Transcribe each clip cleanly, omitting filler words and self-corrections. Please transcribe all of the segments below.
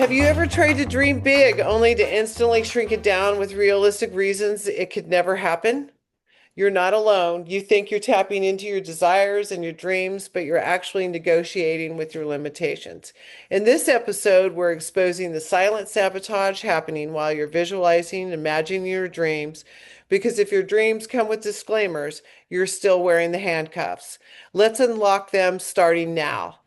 Have you ever tried to dream big only to instantly shrink it down with realistic reasons it could never happen? You're not alone. You think you're tapping into your desires and your dreams, but you're actually negotiating with your limitations. In this episode, we're exposing the silent sabotage happening while you're visualizing and imagining your dreams. Because if your dreams come with disclaimers, you're still wearing the handcuffs. Let's unlock them starting now.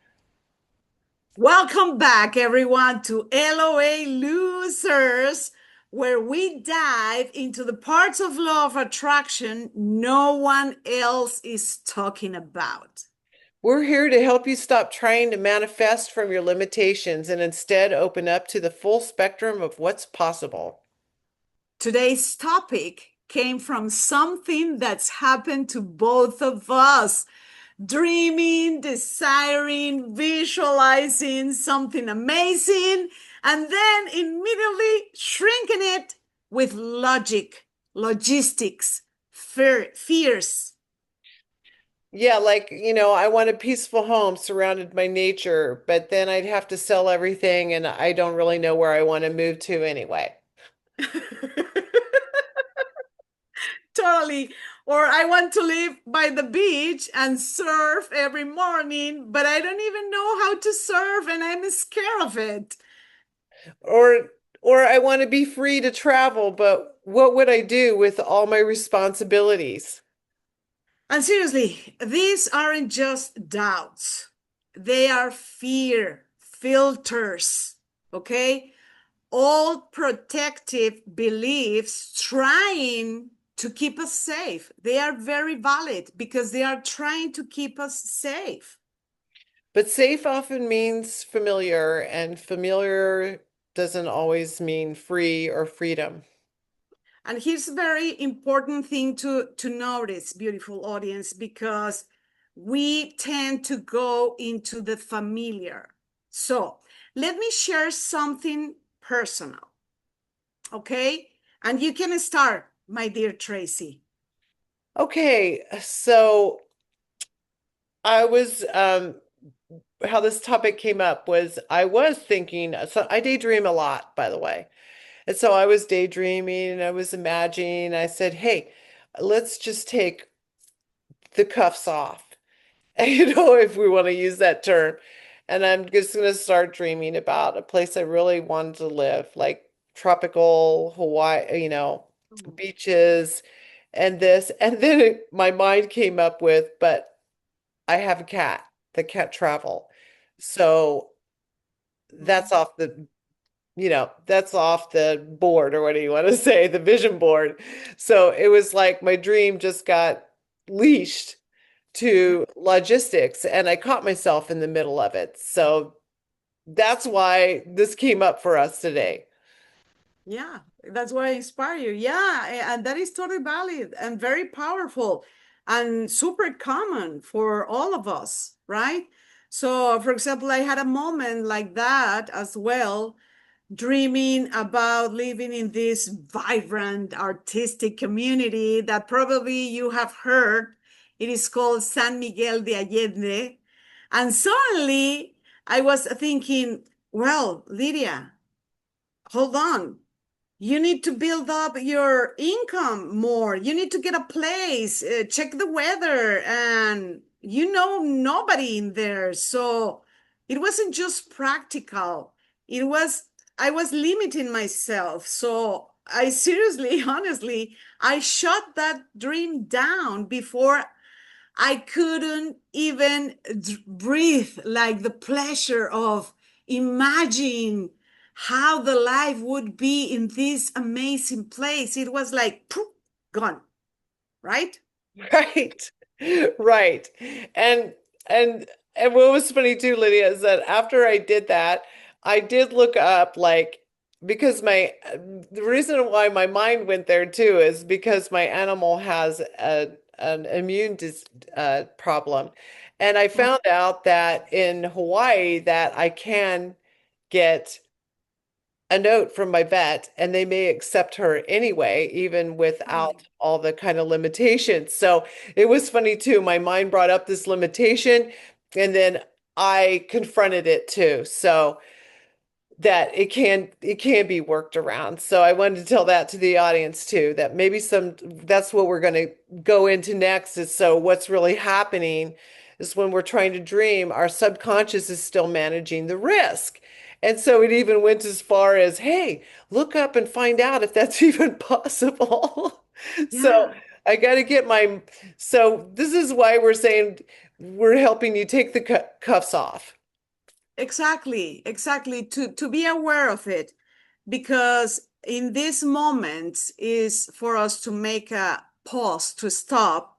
Welcome back, everyone, to LOA Losers, where we dive into the parts of law of attraction no one else is talking about. We're here to help you stop trying to manifest from your limitations and instead open up to the full spectrum of what's possible. Today's topic came from something that's happened to both of us. Dreaming, desiring, visualizing something amazing, and then immediately shrinking it with logic, logistics, fears. Yeah, I want a peaceful home surrounded by nature, but then I'd have to sell everything and I don't really know where I want to move to anyway. Totally. Or I want to live by the beach and surf every morning, but I don't even know how to surf and I'm scared of it. Or or I want to be free to travel, but what would I do with all my responsibilities? And seriously, these aren't just doubts, they are fear filters, okay? All protective beliefs trying to keep us safe. They are very valid because they are trying to keep us safe. But safe often means familiar, and familiar doesn't always mean free or freedom. And here's a very important thing to notice, beautiful audience, because we tend to go into the familiar. So let me share something personal, okay? And you can start, my dear Tracy. Okay, so I was how this topic came up was I was thinking, so I daydream a lot, by the way. And so I was daydreaming and I was imagining, I said, hey, let's just take the cuffs off. If we want to use that term. And I'm just going to start dreaming about a place I really wanted to live, like tropical Hawaii, beaches and this. And then my mind came up with, but I have a cat that can't travel. So that's off that's off the board, or what do you want to say, the vision board. So it was like my dream just got leashed to logistics and I caught myself in the middle of it. So that's why this came up for us today. Yeah, that's why I inspire you. Yeah, and that is totally valid and very powerful and super common for all of us, right? So, for example, I had a moment like that as well, dreaming about living in this vibrant artistic community that probably you have heard. It is called San Miguel de Allende. And suddenly I was thinking, well, Lydia, hold on. You need to build up your income more. You need to get a place, check the weather, and nobody in there. So it wasn't just practical. It was, I was limiting myself. So I seriously, honestly, I shut that dream down before I couldn't even breathe, like the pleasure of imagine how the life would be in this amazing place. It was like poof, gone, right? Right. Right. And and and what was funny too, Lydia, is that after I did that, I did look up because my the reason why my mind went there too is because my animal has an immune dis problem. And I found out that in Hawaii that I can get a note from my vet and they may accept her anyway, even without all the kind of limitations. So it was funny too. My mind brought up this limitation and then I confronted it too. So that it can be worked around. So I wanted to tell that to the audience too, that maybe that's what we're going to go into next is so what's really happening is when we're trying to dream, our subconscious is still managing the risk. And so it even went as far as, hey, look up and find out if that's even possible. So Yeah. I got to get my, so this is why we're saying we're helping you take the cuffs off. Exactly, exactly. To be aware of it, because in these moments is for us to make a pause, to stop,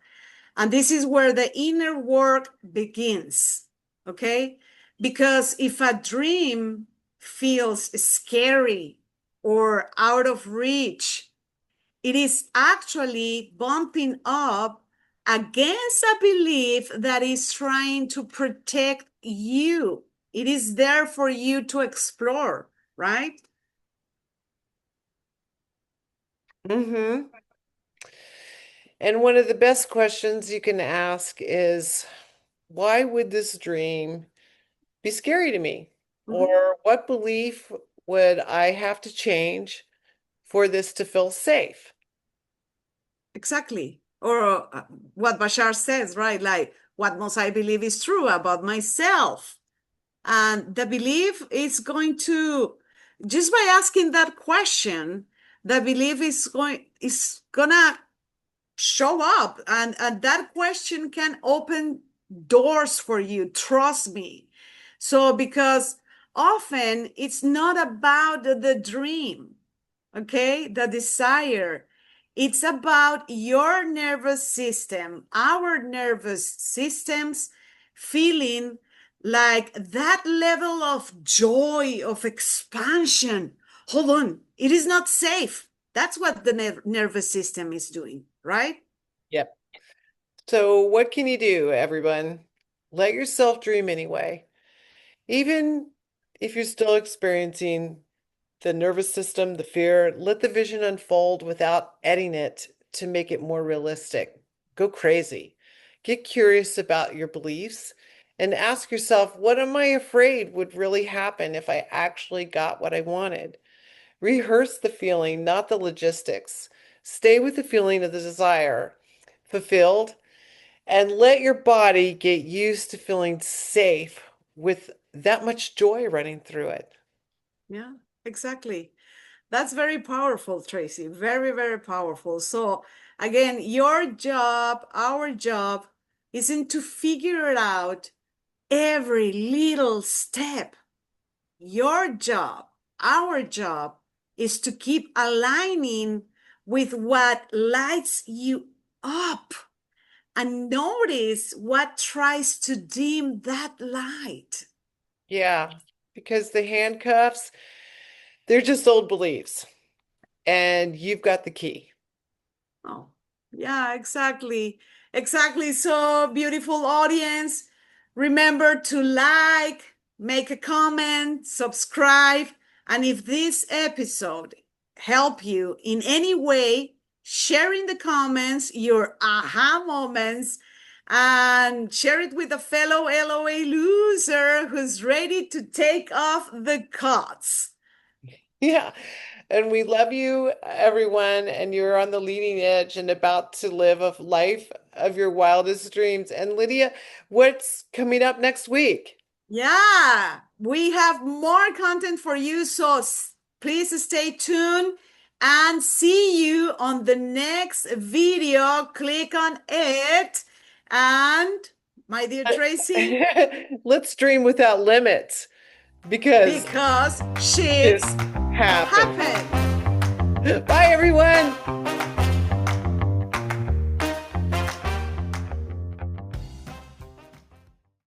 and this is where the inner work begins. Okay, because if a dream feels scary or out of reach, it is actually bumping up against a belief that is trying to protect you. It is there for you to explore, right? Hmm. And one of the best questions you can ask is, why would this dream be scary to me? Mhm. Or what belief would I have to change for this to feel safe? Exactly. Or what Bashar says, right? Like, what must I believe is true about myself? And the belief is going to, just by asking that question, the belief is gonna show up, and that question can open doors for you, trust me. So because often it's not about the dream, okay, the desire, it's about your nervous system, our nervous systems feeling like that level of joy, of expansion. Hold on, it is not safe. That's what the nervous system is doing, right? Yep. So what can you do, everyone? Let yourself dream anyway. Even if you're still experiencing the nervous system, the fear, let the vision unfold without editing it to make it more realistic. Go crazy. Get curious about your beliefs and ask yourself, what am I afraid would really happen if I actually got what I wanted? Rehearse the feeling, not the logistics. Stay with the feeling of the desire fulfilled and let your body get used to feeling safe with that much joy running through it. Yeah, exactly. That's very powerful, Tracy. Very, very powerful. So, again, your job, our job, isn't to figure it out every little step. Your job, our job, is to keep aligning with what lights you up and notice what tries to dim that light. Yeah, because the handcuffs, they're just old beliefs, and you've got the key. Oh, yeah, exactly. Exactly. So, beautiful audience, remember to like, make a comment, subscribe, and if this episode helped you in any way, share in the comments your aha moments and share it with a fellow LOA loser who's ready to take off the cuts. Yeah, and we love you, everyone, and you're on the leading edge and about to live a life of your wildest dreams. And Lydia, what's coming up next week? Yeah, we have more content for you, so please stay tuned and see you on the next video. Click on it. And my dear Tracy, Let's dream without limits because because shit shits happens. happen. Bye, everyone.